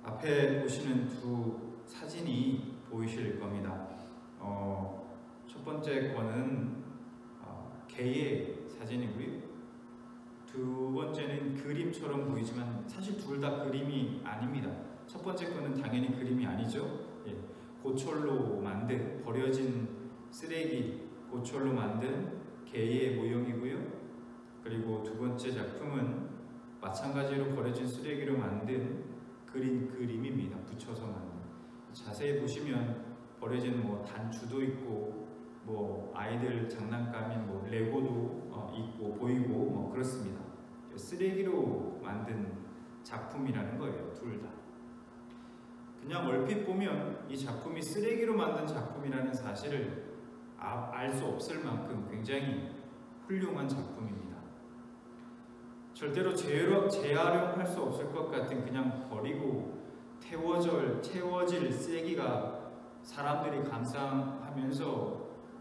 앞에 보시는 두 사진이 보이실 겁니다. 첫 번째 거는 개의 사진이고요. 두 번째는 그림처럼 보이지만 사실 둘 다 그림이 아닙니다. 첫 번째 거는 당연히 그림이 아니죠. 고철로 만든 버려진 쓰레기, 고철로 만든 개의 모형이고요. 그리고 두 번째 작품은 마찬가지로 버려진 쓰레기로 만든 그림입니다. 붙여서 만든. 자세히 보시면 버려진 단추도 있고 아이들 장난감인 레고도 있고 보이고 그렇습니다. 쓰레기로 만든 작품이라는 거예요. 둘 다. 그냥 얼핏 보면 이 작품이 쓰레기로 만든 작품이라는 사실을 알 수 없을 만큼 굉장히 훌륭한 작품입니다. 절대로 재활용할 수 없을 것 같은 그냥 버리고 채워질 쓰레기가 사람들이 감상하면서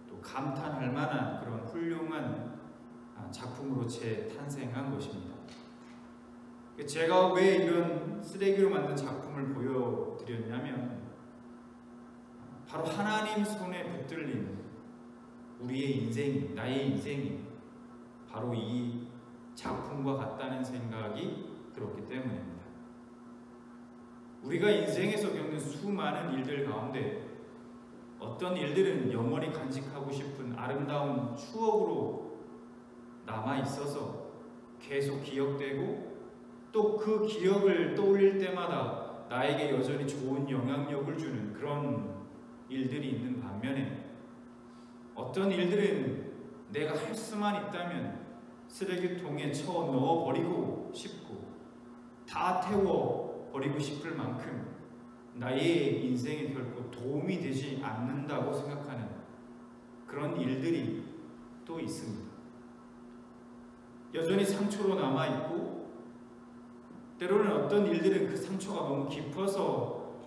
또 감탄할 만한 그런 훌륭한 작품으로 재탄생한 것입니다. 제가 왜 이런 쓰레기로 만든 작품을 보여드렸냐면 바로 하나님 손에 붙들린 우리의 인생이, 나의 인생이 바로 이 작품과 같다는 생각이 들었기 때문입니다. 우리가 인생에서 겪는 수많은 일들 가운데 어떤 일들은 영원히 간직하고 싶은 아름다운 추억으로 남아있어서 계속 기억되고 또 그 기억을 떠올릴 때마다 나에게 여전히 좋은 영향력을 주는 그런 일들이 있는 반면에 어떤 일들은 내가 할 수만 있다면 쓰레기통에 넣어버리고 싶고 다 태워버리고 싶을 만큼 나의 인생에 결코 도움이 되지 않는다고 생각하는 그런 일들이 또 있습니다. 여전히 상처로 남아있고 때로는 어떤 일들은 그 상처가 너무 깊어서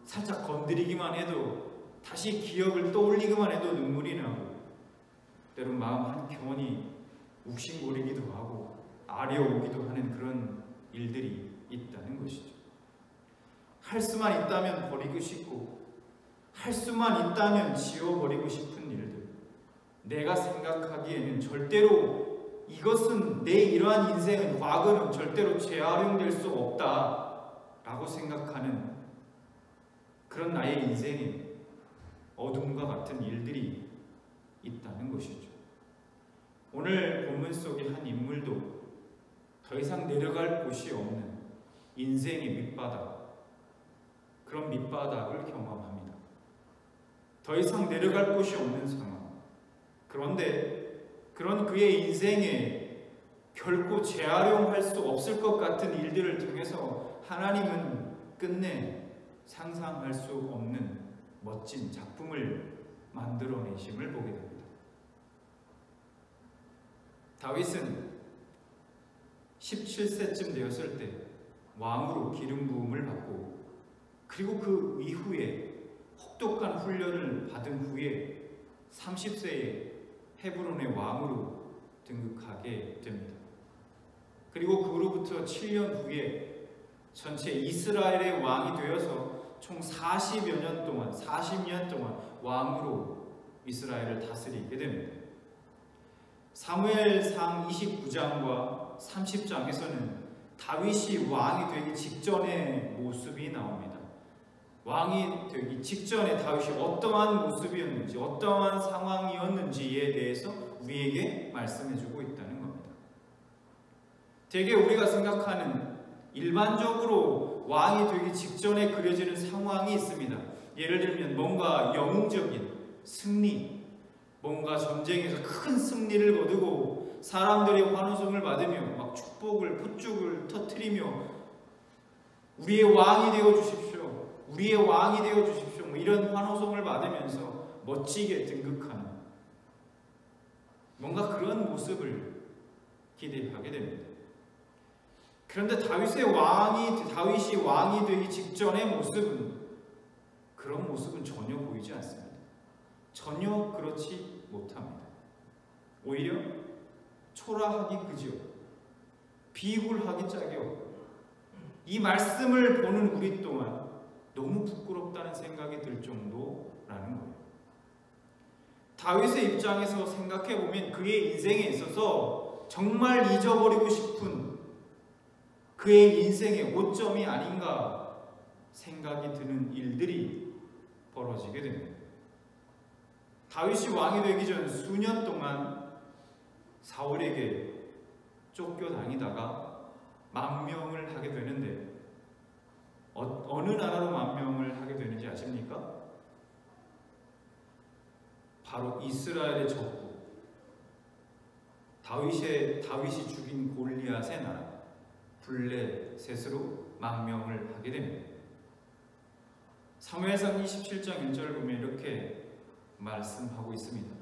살짝 건드리기만 해도 다시 기억을 떠올리기만 해도 눈물이 나고 때로는 마음 한켠이 욱신거리기도 하고 아려오기도 하는 그런 일들이 있다는 것이죠. 할 수만 있다면 버리고 싶고 할 수만 있다면 지워버리고 싶은 일들, 내가 생각하기에는 절대로 이것은 내 이러한 인생은 과거는 절대로 재활용될 수 없다라고 생각하는 그런 나의 인생에 어둠과 같은 일들이 있다는 것이죠. 오늘 본문 속의 한 인물도 더 이상 내려갈 곳이 없는 인생의 밑바닥, 그런 밑바닥을 경험합니다. 더 이상 내려갈 곳이 없는 상황. 그런데 그런 그의 인생에 결코 재활용할 수 없을 것 같은 일들을 통해서 하나님은 끝내 상상할 수 없는 멋진 작품을 만들어내심을 보게 됩니다. 다윗은 17세쯤 되었을 때 왕으로 기름 부음을 받고 그리고 그 이후에 혹독한 훈련을 받은 후에 30세에 헤브론의 왕으로 등극하게 됩니다. 그리고 그로부터 7년 후에 전체 이스라엘의 왕이 되어서 총 40년 동안 왕으로 이스라엘을 다스리게 됩니다. 사무엘상 29장과 30장에서는 다윗이 왕이 되기 직전의 모습이 나옵니다. 왕이 되기 직전에 다윗이 어떠한 모습이었는지, 어떠한 상황이었는지에 대해서 우리에게 말씀해주고 있다는 겁니다. 되게 우리가 생각하는 일반적으로 왕이 되기 직전에 그려지는 상황이 있습니다. 예를 들면 뭔가 영웅적인 승리, 뭔가 전쟁에서 큰 승리를 거두고 사람들의 환호성을 받으며 막 축복을, 풋죽을 터뜨리며 우리의 왕이 되어주십시오. 우리의 왕이 되어주십시오. 이런 환호성을 받으면서 멋지게 등극하는 뭔가 그런 모습을 기대하게 됩니다. 그런데 다윗이 왕이 되기 직전의 모습은 그런 모습은 전혀 보이지 않습니다. 전혀 그렇지 못합니다. 오히려 초라하기 그지없고 비굴하기 짝이 없고 이 말씀을 보는 우리 또한 너무 부끄럽다는 생각이 들 정도라는 거예요. 다윗의 입장에서 생각해보면 그의 인생에 있어서 정말 잊어버리고 싶은 그의 인생의 오점이 아닌가 생각이 드는 일들이 벌어지게 됩니다. 다윗이 왕이 되기 전 수년 동안 사울에게 쫓겨다니다가 만명을 하게 되는데 어느 나라로 만명을 하게 되는지 아십니까? 바로 이스라엘의 적국 다윗이 죽인 골리앗의 나라 블레셋으로 만명을 하게 됩니다. 사무엘상 27장 1절 보면 이렇게 말씀하고 있습니다.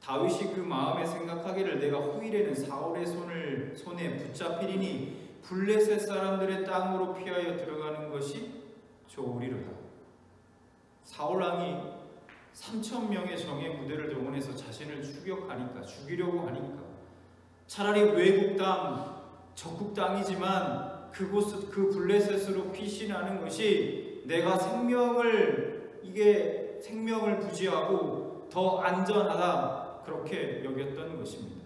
다윗이 그 마음에 생각하기를 내가 후일에는 사울의 손에 붙잡히리니 블레셋 사람들의 땅으로 피하여 들어가는 것이 좋으리로다. 사울 왕이 3,000명의 정예 부대를 동원해서 자신을 죽이려고 하니까 차라리 외국 땅, 적국 땅이지만 그 블레셋으로 피신하는 것이 내가 생명을 부지하고 더 안전하다 그렇게 여겼던 것입니다.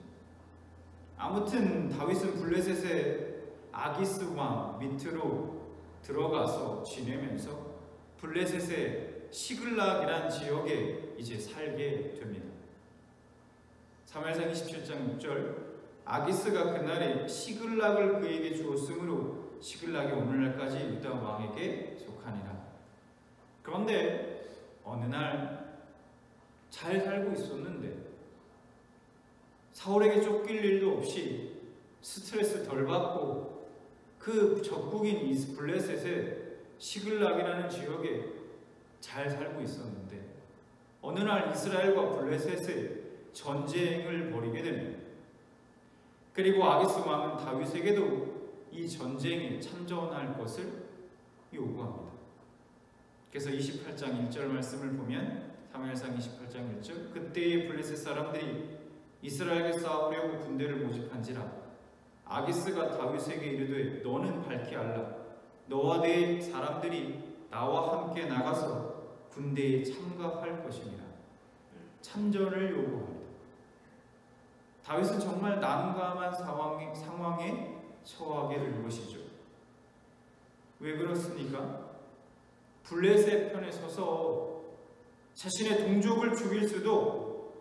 아무튼 다윗은 블레셋의 아기스 왕 밑으로 들어가서 지내면서 블레셋의 시글락이란 지역에 이제 살게 됩니다. 사무엘상 27장 6절 아기스가 그날에 시글락을 그에게 주었으므로 시글락이 오늘날까지 유다 왕에게 속하니라. 그런데 어느 날 잘 살고 있었는데 사울에게 쫓길 일도 없이 스트레스 덜 받고 그 적국인 블레셋의 시글락이라는 지역에 잘 살고 있었는데 어느 날 이스라엘과 블레셋의 전쟁을 벌이게 됩니다. 그리고 아기스 왕은 다윗에게도 이 전쟁에 참전할 것을 요구합니다. 그래서 28장 1절 말씀을 보면 사무엘상 28장 1절 그때의 블레셋 사람들이 이스라엘에 싸우려고 군대를 모집한지라 아기스가 다윗에게 이르되 너는 밝히 알라 너와 네 사람들이 나와 함께 나가서 군대에 참가할 것이니라. 참전을 요구합니다. 다윗은 정말 난감한 상황에 처하게 될 것이죠. 왜 그렇습니까? 블레셋 편에 서서 자신의 동족을 죽일 수도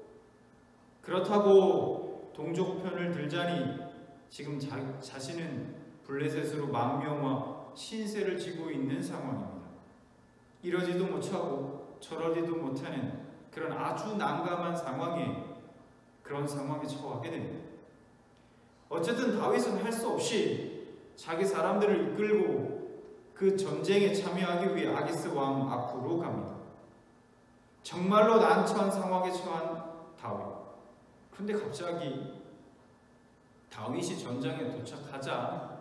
그렇다고 동족 편을 들자니 지금 자신은 블레셋으로 망명과 신세를 지고 있는 상황입니다. 이러지도 못하고 저러지도 못하는 그런 아주 난감한 그런 상황에 처하게 됩니다. 어쨌든 다윗은 할 수 없이 자기 사람들을 이끌고 그 전쟁에 참여하기 위해 아기스 왕 앞으로 갑니다. 정말로 난처한 상황에 처한 다윗. 그런데 갑자기 다윗이 전장에 도착하자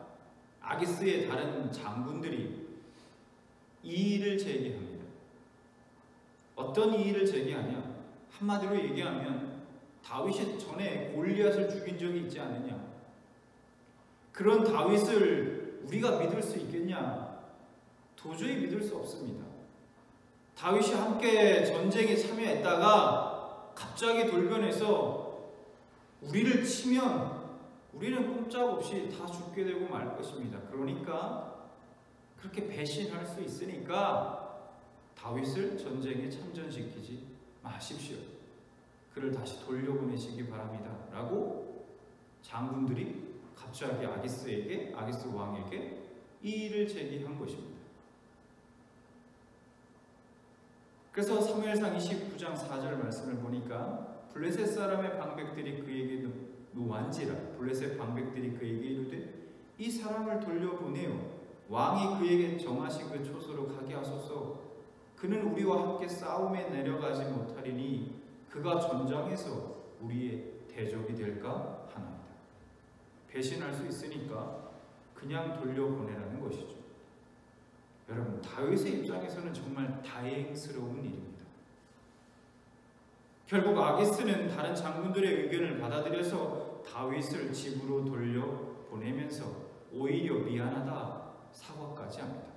아기스의 다른 장군들이 이의를 제기합니다. 어떤 이의를 제기하냐? 한마디로 얘기하면 다윗이 전에 골리앗을 죽인 적이 있지 않느냐? 그런 다윗을 우리가 믿을 수 있겠냐? 도저히 믿을 수 없습니다. 다윗이 함께 전쟁에 참여했다가 갑자기 돌변해서 우리를 치면 우리는 꼼짝없이 다 죽게 되고 말 것입니다. 그러니까 그렇게 배신할 수 있으니까 다윗을 전쟁에 참전시키지 마십시오. 그를 다시 돌려보내시기 바랍니다. 라고 장군들이 갑자기 아기스 왕에게 이의를 제기한 것입니다. 그래서 사무엘상 29장 4절 말씀을 보니까 블레셋 사람의 방백들이 그에게 노한지라 블레셋 방백들이 그에게 이르되 이 사람을 돌려보내어 왕이 그에게 정하신 그 초소로 가게 하소서. 그는 우리와 함께 싸움에 내려가지 못하리니 그가 전장에서 우리의 대적이 될까 하나이다. 배신할 수 있으니까 그냥 돌려보내라는 것이죠. 여러분, 다윗의 입장에서는 정말 다행스러운 일입니다. 결국 아기스는 다른 장군들의 의견을 받아들여서 다윗을 집으로 돌려보내면서 오히려 미안하다, 사과까지 합니다.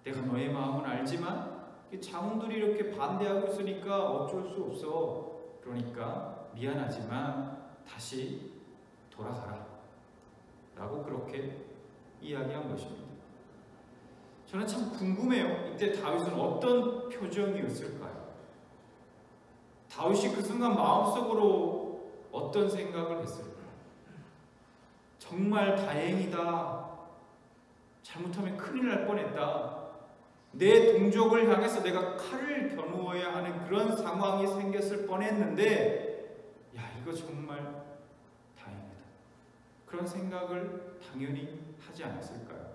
내가 너의 마음은 알지만 장군들이 이렇게 반대하고 있으니까 어쩔 수 없어. 그러니까 미안하지만 다시 돌아가라 라고 그렇게 이야기한 것입니다. 저는 참 궁금해요. 이때 다윗은 어떤 표정이었을까요? 다윗이 그 순간 마음속으로 어떤 생각을 했을까요? 정말 다행이다. 잘못하면 큰일 날 뻔했다. 내 동족을 향해서 내가 칼을 겨누어야 하는 그런 상황이 생겼을 뻔했는데 야, 이거 정말 다행이다. 그런 생각을 당연히 하지 않았을까요?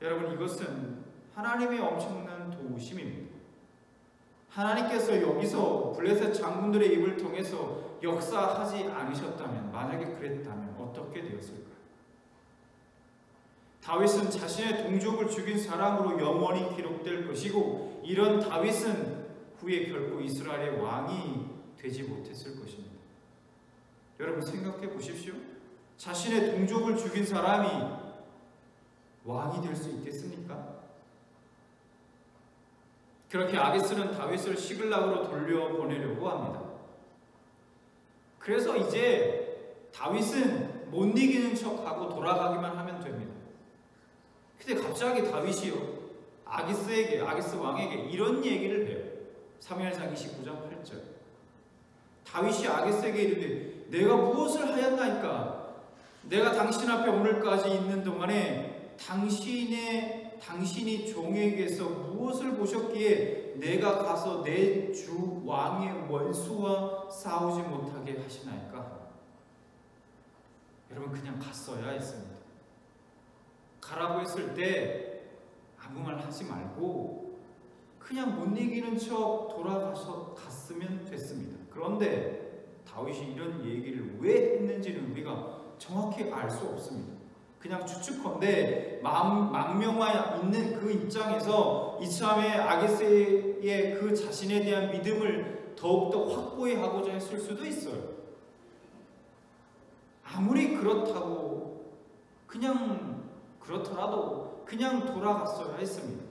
여러분, 이것은 하나님의 엄청난 도우심입니다. 하나님께서 여기서 블레셋 장군들의 입을 통해서 역사하지 않으셨다면, 만약에 그랬다면 어떻게 되었을까요? 다윗은 자신의 동족을 죽인 사람으로 영원히 기록될 것이고, 이런 다윗은 후에 결코 이스라엘의 왕이 되지 못했을 것입니다. 여러분 생각해 보십시오. 자신의 동족을 죽인 사람이 왕이 될 수 있겠습니까? 그렇게 아기스는 다윗을 시글락으로 돌려보내려고 합니다. 그래서 이제 다윗은 못 이기는 척하고 돌아가기만 하면 됩니다. 근데 갑자기 다윗이요, 아기스 왕에게 이런 얘기를 해요. 사무엘상 29장 8절. 다윗이 아기스에게 이르되 내가 무엇을 하였나이까? 내가 당신 앞에 오늘까지 있는 동안에 당신이 종에게서 무엇을 보셨기에 내가 가서 내 주 왕의 원수와 싸우지 못하게 하시나이까? 여러분, 그냥 갔어야 했습니다. 가라고 했을 때 아무 말 하지 말고 그냥 못 이기는 척 돌아가서 갔으면 됐습니다. 그런데 다윗이 이런 얘기를 왜 했는지는 우리가 정확히 알 수 없습니다. 그냥 추측컨대 망명화 있는 그 입장에서 이참에 아기스의 그 자신에 대한 믿음을 더욱더 확고히 하고자 했을 수도 있어요. 아무리 그렇더라도 그냥 돌아갔어야 했습니다.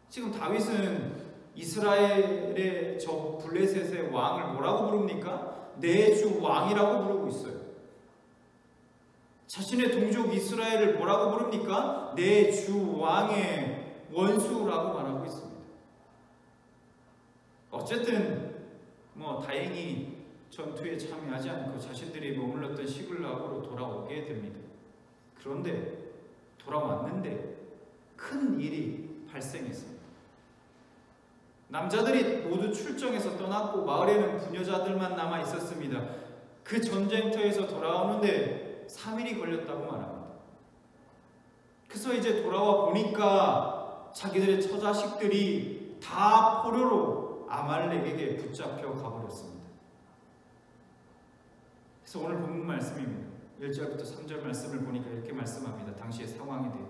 지금 다윗은 이스라엘의 저 블레셋의 왕을 뭐라고 부릅니까? 내 주 왕이라고 부르고 있어요. 자신의 동족 이스라엘을 뭐라고 부릅니까? 내 주 왕의 원수라고 말하고 있습니다. 어쨌든 다행히 전투에 참여하지 않고 자신들이 머물렀던 시글락으로 돌아오게 됩니다. 그런데 돌아왔는데 큰 일이 발생했습니다. 남자들이 모두 출정해서 떠났고 마을에는 부녀자들만 남아 있었습니다. 그 전쟁터에서 돌아오는데 3일이 걸렸다고 말합니다. 그래서 이제 돌아와 보니까 자기들의 처자식들이 다 포로로 아말렉에게 붙잡혀 가버렸습니다. 그래서 오늘 본문 말씀입니다. 1절부터 3절 말씀을 보니까 이렇게 말씀합니다. 당시의 상황에 대해.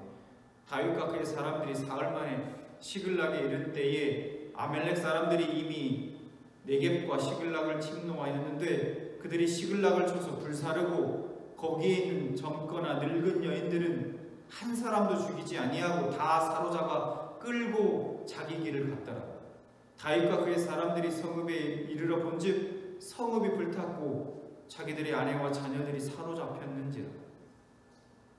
다윗과 그의 사람들이 사흘 만에 시글락에 이른 때에 아말렉 사람들이 이미 네겝과 시글락을 침노하였는데 그들이 시글락을 쳐서 불사르고 거기에 있는 젊거나 늙은 여인들은 한 사람도 죽이지 아니하고 다 사로잡아 끌고 자기 길을 갔더라. 다윗과 그의 사람들이 성읍에 이르러 본즉 성읍이 불탔고 자기들의 아내와 자녀들이 사로잡혔는지라.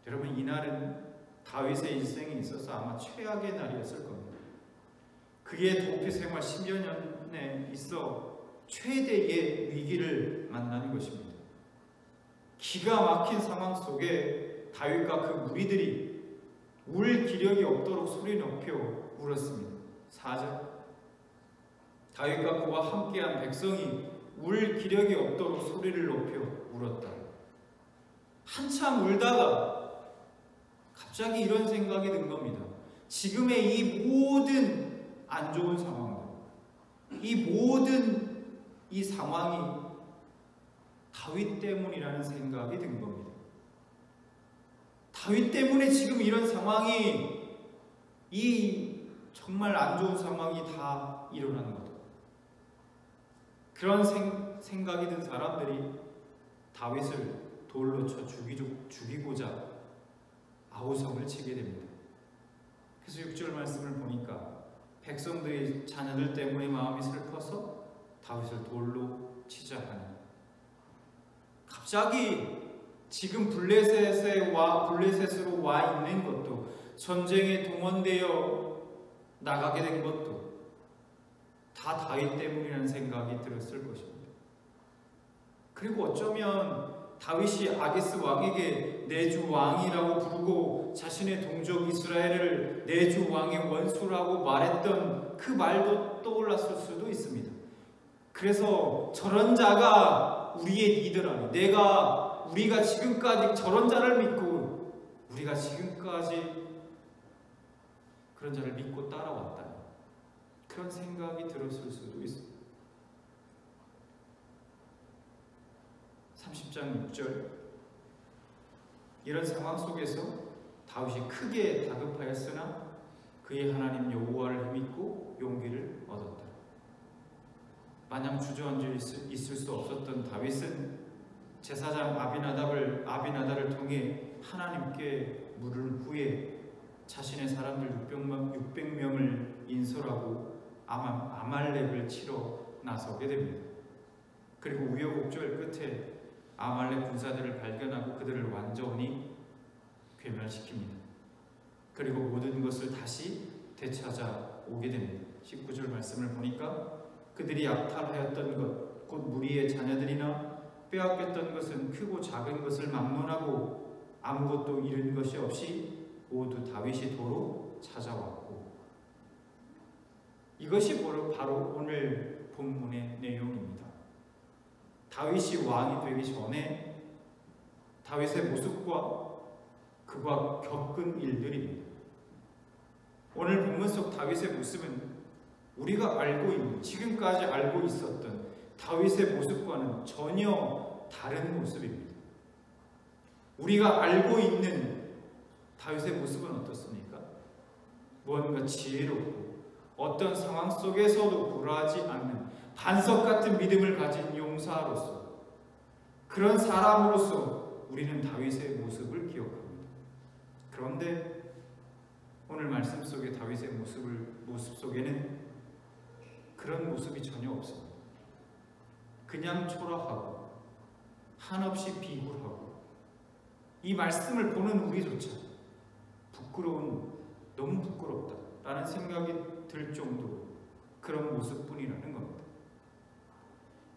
여러분, 이날은 다윗의 인생에 있어서 아마 최악의 날이었을 겁니다. 그의 도피 생활 10여 년에 있어 최대의 위기를 만나는 것입니다. 기가 막힌 상황 속에 다윗과 그 무리들이 울 기력이 없도록 소리 높여 울었습니다. 4절. 다윗과 그와 함께한 백성이 울 기력이 없도록 소리를 높여 울었다. 한참 울다가 갑자기 이런 생각이 든 겁니다. 지금의 이 모든 안 좋은 상황들, 이 모든 이 상황이 다윗 때문이라는 생각이 든 겁니다. 다윗 때문에 지금 이런 상황이, 이 정말 안 좋은 상황이 다 일어나는 거다. 그런 생각이 든 사람들이 다윗을 돌로 쳐 죽이고자 아우성을 치게 됩니다. 그래서 6절 말씀을 보니까 백성들이 자녀들 때문에 마음이 슬퍼서 다윗을 돌로 치자 하니, 갑자기 지금 블레셋으로 와 있는 것도, 전쟁에 동원되어 나가게 된 것도 다 다윗 때문이라는 생각이 들었을 것입니다. 그리고 어쩌면 다윗이 아기스 왕에게 내 주 왕이라고 부르고 자신의 동족 이스라엘을 내 주 왕의 원수라고 말했던 그 말도 떠올랐을 수도 있습니다. 그래서 저런 자가 우리의 리더라니, 우리가 지금까지 저런 자를 믿고, 우리가 지금까지 그런 자를 믿고 따라왔다니, 그런 생각이 들었을 수도 있습니다. 30장 6절, 이런 상황 속에서 다윗이 크게 다급하였으나 그의 하나님 여호와를 힘입고 용기를 얻었다. 마냥 주저앉아 있을 수 없었던 다윗은 제사장 아비나답을 통해 하나님께 물은 후에 자신의 사람들 600명을 인솔하고 아말렉을 치러 나서게 됩니다. 그리고 우여곡절 끝에 아말렉 군사들을 발견하고 그들을 완전히 괴멸시킵니다. 그리고 모든 것을 다시 되찾아오게 됩니다. 19절 말씀을 보니까 그들이 약탈하였던 것, 곧 무리의 자녀들이나 빼앗겼던 것은 크고 작은 것을 막론하고 아무것도 잃은 것이 없이 모두 다윗이 도로 찾아왔고, 이것이 바로 오늘 본문의 내용입니다. 다윗이 왕이 되기 전에 다윗의 모습과 그가 겪은 일들입니다. 오늘 본문 속 다윗의 모습은 우리가 알고 있는, 지금까지 알고 있었던 다윗의 모습과는 전혀 다른 모습입니다. 우리가 알고 있는 다윗의 모습은 어떻습니까? 무언가 지혜롭고 어떤 상황 속에서도 불화하지 않는 반석 같은 믿음을 가진 용사로서, 그런 사람으로서 우리는 다윗의 모습을 기억합니다. 그런데 오늘 말씀 속의 다윗의 모습 속에는 그런 모습이 전혀 없습니다. 그냥 초라하고 한없이 비굴하고, 이 말씀을 보는 우리조차 너무 부끄럽다라는 생각이 들 정도로 그런 모습뿐이라는 겁니다.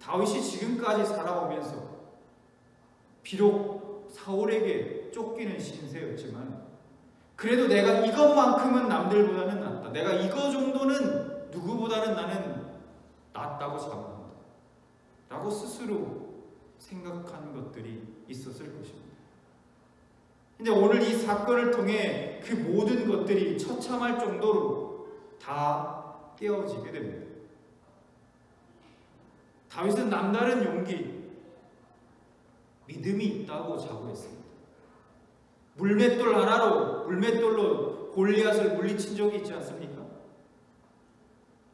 다윗이 지금까지 살아오면서 비록 사울에게 쫓기는 신세였지만, 그래도 내가 이것만큼은 남들보다는 낫다, 내가 이거 정도는 누구보다는 나는 낫다고 자부한다 라고 스스로 생각한 것들이 있었을 것입니다. 근데 오늘 이 사건을 통해 그 모든 것들이 처참할 정도로 다 깨어지게 됩니다. 다윗은 남다른 용기, 믿음이 있다고 자부했습니다. 물맷돌로 골리앗을 물리친 적이 있지 않습니까?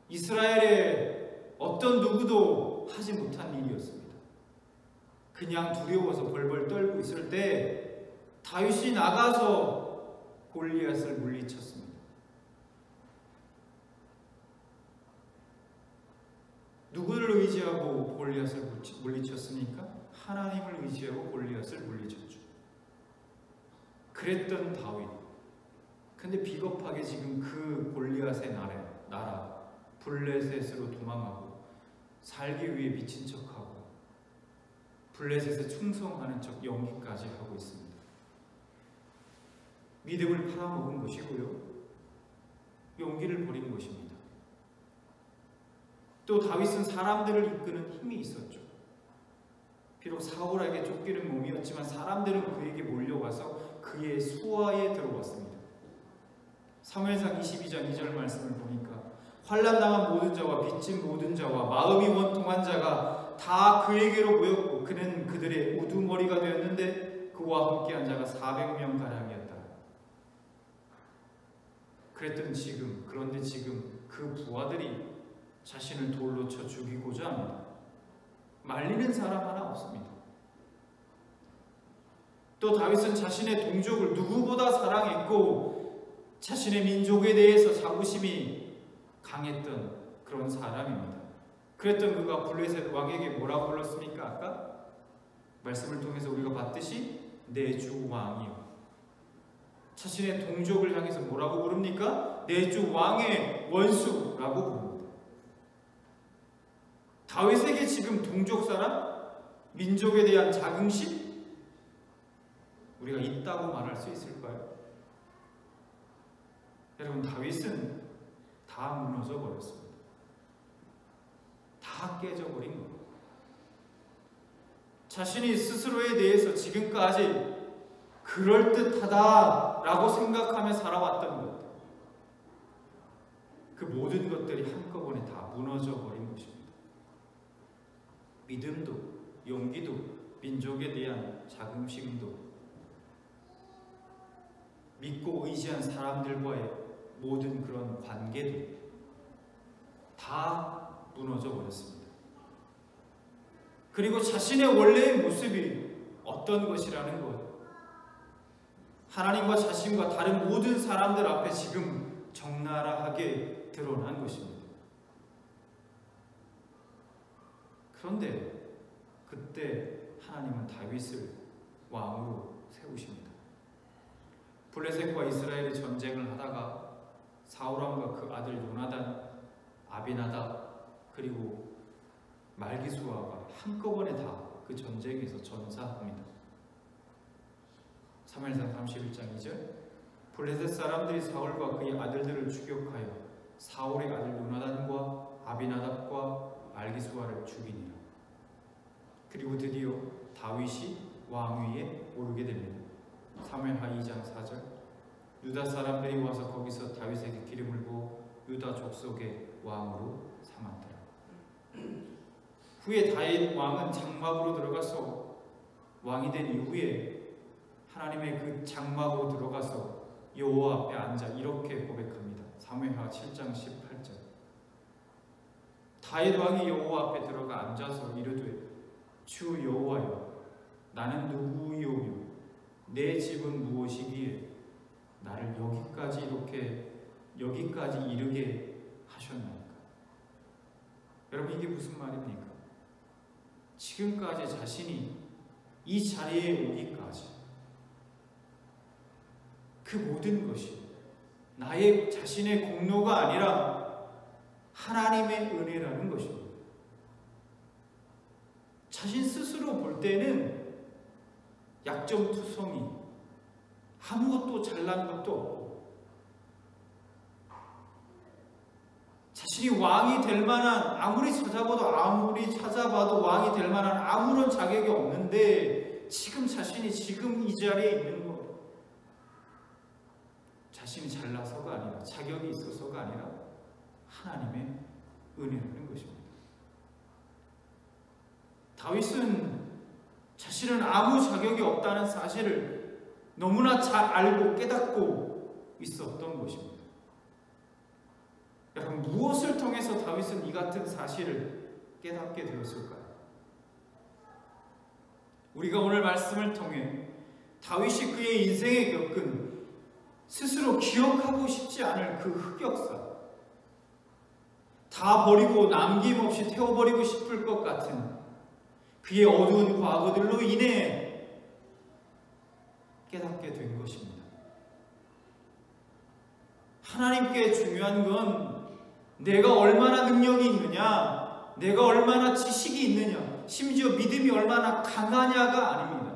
이스라엘의 어떤 누구도 하지 못한 일이었습니다. 그냥 두려워서 벌벌 떨고 있을 때 다윗이 나가서 골리앗을 물리쳤습니다. 누구를 의지하고 골리앗을 물리쳤습니까? 하나님을 의지하고 골리앗을 물리쳤죠. 그랬던 다윗. 근데 비겁하게 지금 그 골리앗의 나라 블레셋으로 도망하고 살기 위해 미친 척하고 블레셋에 충성하는 척 연기까지 하고 있습니다. 믿음을 팔아먹은 것이고요, 용기를 버린 것입니다. 또 다윗은 사람들을 이끄는 힘이 있었죠. 비록 사울에게 쫓기는 몸이었지만 사람들은 그에게 몰려와서 그의 수하에 들어왔습니다. 사무엘상 22장 2절 말씀을 보니까 환난당한 모든 자와 빚진 모든 자와 마음이 원통한 자가 다 그에게로 모였고 그는 그들의 우두머리가 되었는데 그와 함께한 자가 400명가량이었다. 그런데 지금 그 부하들이 자신을 돌로 쳐 죽이고자 합니다. 말리는 사람 하나 없습니다. 또 다윗은 자신의 동족을 누구보다 사랑했고 자신의 민족에 대해서 자부심이 강했던 그런 사람입니다. 그랬던 그가 블레셋 왕에게 뭐라고 불렀습니까? 아까 말씀을 통해서 우리가 봤듯이 내 주 왕이요. 자신의 동족을 향해서 뭐라고 부릅니까? 내 주 왕의 원수라고 부릅니다. 다윗에게 지금 동족 사랑, 민족에 대한 자긍심 우리가 있다고 말할 수 있을까요? 여러분, 다윗은 다 무너져 버렸습니다. 다 깨져버린 겁니다. 자신이 스스로에 대해서 지금까지 그럴듯하다라고 생각하며 살아왔던 것들, 그 모든 것들이 한꺼번에 다 무너져 버린 것입니다. 믿음도, 용기도, 민족에 대한 자긍심도, 믿고 의지한 사람들과의 모든 그런 관계도 다 무너져 버렸습니다. 그리고 자신의 원래의 모습이 어떤 것이라는 것, 하나님과 자신과 다른 모든 사람들 앞에 지금 적나라하게 드러난 것입니다. 그런데 그때 하나님은 다윗을 왕으로 세우십니다. 블레셋과 이스라엘의 전쟁을 하다가 사울왕과 그 아들 요나단, 아비나답, 그리고 말기수아가 한꺼번에 다 그 전쟁에서 전사합니다. 사무엘상 31장 2절, 블레셋 사람들이 사울과 그의 아들들을 추격하여 사울의 아들 요나단과 아비나답과 말기수아를 죽이니라. 그리고 드디어 다윗이 왕위에 오르게 됩니다. 사무엘하 2장 4절, 유다 사람들이 와서 거기서 다윗에게 기름을 부어 유다 족속의 왕으로 삼았더라. 후에 다윗 왕은 장막으로 들어가서 왕이 된 이후에 하나님의 그 장막으로 들어가서 여호와 앞에 앉아 이렇게 고백합니다. 사무엘하 7장 18절, 다윗 왕이 여호와 앞에 들어가 앉아서 이르되 주 여호와여, 나는 누구이오며 내 집은 무엇이기에 나를 여기까지 이르게 하셨나이까. 여러분, 이게 무슨 말입니까? 지금까지 자신이 이 자리에 오기까지 그 모든 것이 나의 자신의 공로가 아니라 하나님의 은혜라는 것입니다. 자신 스스로 볼 때는 약점투성이, 아무것도 잘난 것도 없고 자신이 왕이 될 만한, 아무리 찾아봐도 왕이 될 만한 아무런 자격이 없는데 지금 자신이 지금 이 자리에 있는 것, 자신이 잘나서가 아니라, 자격이 있어서가 아니라 하나님의 은혜라는 것입니다. 다윗은 자신은 아무 자격이 없다는 사실을 너무나 잘 알고 깨닫고 있었던 것입니다. 여러분, 무엇을 통해서 다윗은 이 같은 사실을 깨닫게 되었을까요? 우리가 오늘 말씀을 통해 다윗이 그의 인생에 겪은 스스로 기억하고 싶지 않을 그 흑역사, 다 버리고 남김없이 태워버리고 싶을 것 같은 그의 어두운 과거들로 인해 깨닫게 된 것입니다. 하나님께 중요한 건 내가 얼마나 능력이 있느냐, 내가 얼마나 지식이 있느냐, 심지어 믿음이 얼마나 강하냐가 아닙니다.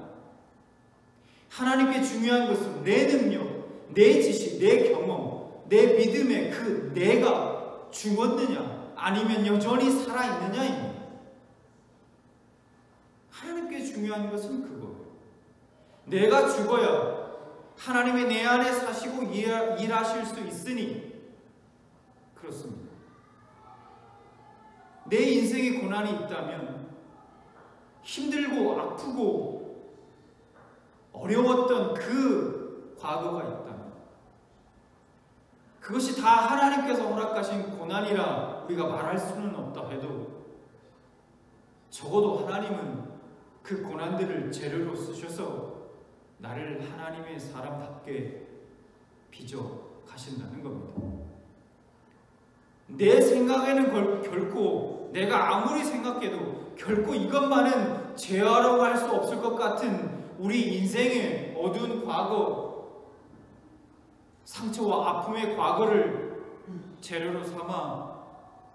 하나님께 중요한 것은 내 능력, 내 지식, 내 경험, 내 믿음의 그 내가 죽었느냐 아니면 여전히 살아있느냐입니다. 하나님께 중요한 것은 그거예요. 내가 죽어야 하나님의 내 안에 사시고 일하실 수 있으니 그렇습니다. 내 인생에 고난이 있다면, 힘들고 아프고 어려웠던 그 과거가 있다면, 그것이 다 하나님께서 허락하신 고난이라 우리가 말할 수는 없다 해도 적어도 하나님은 그 고난들을 재료로 쓰셔서 나를 하나님의 사람답게 빚어 가신다는 겁니다. 내 생각에는 결코, 내가 아무리 생각해도 결코 이것만은 제어라고 할 수 없을 것 같은 우리 인생의 어두운 과거, 상처와 아픔의 과거를 재료로 삼아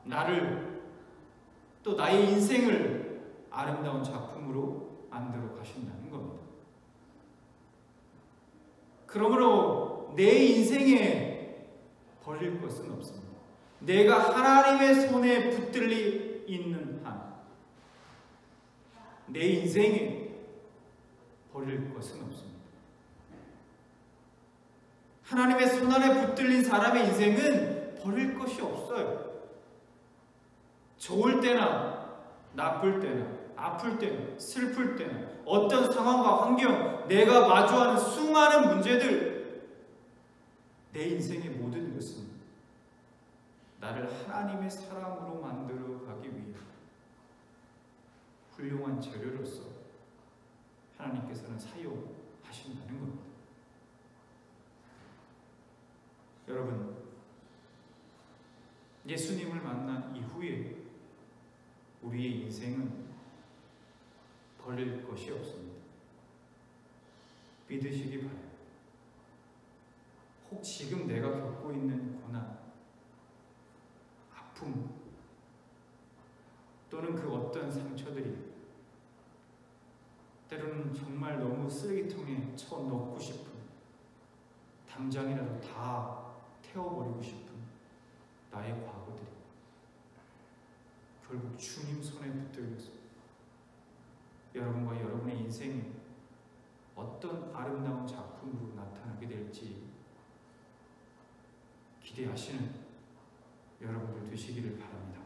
나를, 또 나의 인생을 아름다운 작품으로 만들어 가신다는 겁니다. 그러므로 내 인생에 버릴 것은 없습니다. 내가 하나님의 손에 붙들리 있는 한 내 인생에 버릴 것은 없습니다. 하나님의 손 안에 붙들린 사람의 인생은 버릴 것이 없어요. 좋을 때나 나쁠 때나 아플 때나 슬플 때나 어떤 상황과 환경, 내가 마주하는 수많은 문제들, 내 인생의 모든 것은 나를 하나님의 사람으로 만들어 가기 위해 훌륭한 재료로서 하나님께서는 사용하신다는 겁니다. 여러분, 예수님을 만난 이후에 우리의 인생은 버릴 것이 없습니다. 믿으시기 바랍니다. 혹 지금 내가 겪고 있는 고난, 아픔, 또는 그 어떤 상처들이 때로는 정말 너무 쓰레기통에 쳐넣고 싶은, 당장이라도 다 태워버리고 싶은 나의 과거들이 결국 주님 손에 붙들려서 여러분과 여러분의 인생에 어떤 아름다운 작품으로 나타나게 될지 기대하시는 여러분들 되시기를 바랍니다.